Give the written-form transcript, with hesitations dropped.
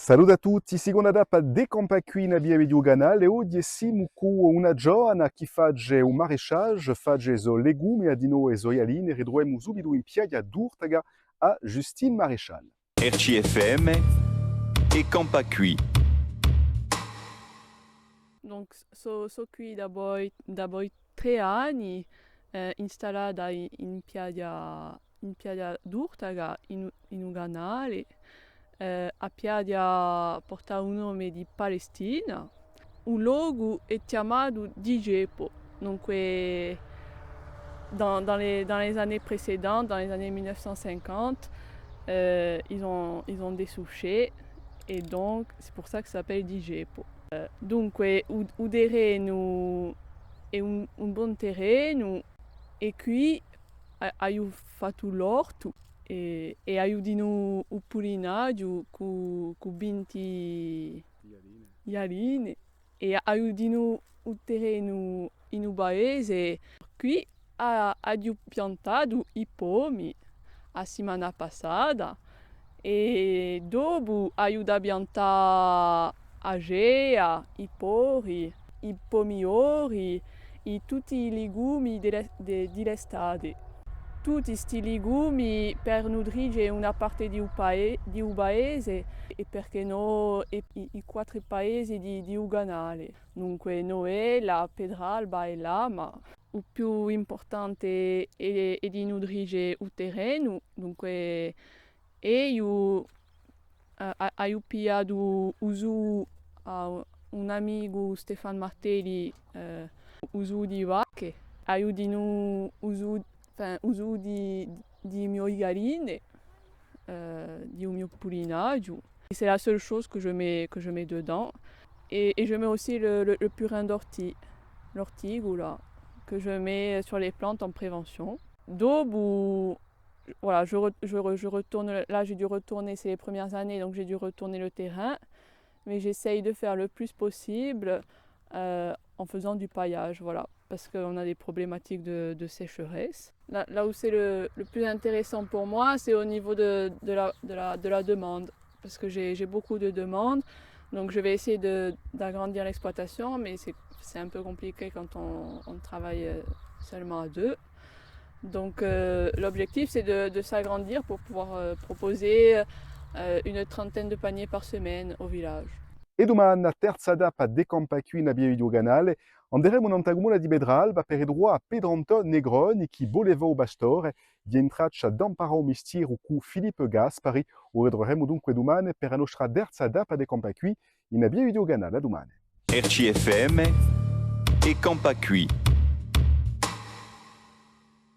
Saluto a tutti, seconda pa decampa qui na via video canale e oggi siamo con una giovane che fa un maraîchage, fa zo legumi adino e zoialine e ridroiamo subito in piaia d'Urtaga a Justine Maréchal. RCFM e Campacui. Donc, so qui da voi 3 anni installata in piaia d'Urtaga, in un canale, a piaia porta un nome di Palestina. Un luogo è chiamato Digepo. Dunque, dans les années précédentes, dans les années 1950, ils ont dessouché et donc c'est pour ça que ça s'appelle Digepo. Dunque, udere è un buon terreno e qui abbiamo fatto l'orto e aiutino il pulinaggio con 20 ialine e aiutino il terreno in un paese. Qui abbiamo piantato i pomi la settimana passata e dopo abbiamo piantato agea, i pori, i pomiori e tutti i legumi dell'estate. Tutti questi legumi per nutrire una parte di un paese e perché no i 4 paesi di un canale. Dunque Noè, Pedralba e Lama. Il più importante è di nutrire il terreno. Dunque io ho pigliato uso a un amico Stefano Martelli uso di vacche, aiutino uso di mio galline, di mio poulinaggio. C'est la seule chose que je mets dedans. Et je mets aussi le purin d'ortie, l'ortigola, que je mets sur les plantes en prévention. Dopo, voilà, je retourne, là j'ai dû retourner, c'est les premières années, donc j'ai dû retourner le terrain, mais j'essaye de faire le plus possible en faisant du paillage, voilà, parce qu'on a des problématiques de sécheresse. Là où c'est le plus intéressant pour moi, c'est au niveau de la demande, parce que j'ai beaucoup de demandes, donc je vais essayer d'agrandir l'exploitation, mais c'est un peu compliqué quand on travaille seulement à 2. Donc l'objectif c'est de s'agrandir pour pouvoir proposer une 30aine de paniers par semaine au village. E domani a terza pa decampa qui na via video canale anderemo un'antagumula di Pedralba per idroa a Pedranto Negroni che voleva o bastore di entraccia d'imparare mestiere con Filippo Gaspari o redremo dunque domani per la nostra terza pa decampa qui in via video canale a domani. RCFM e Campacui.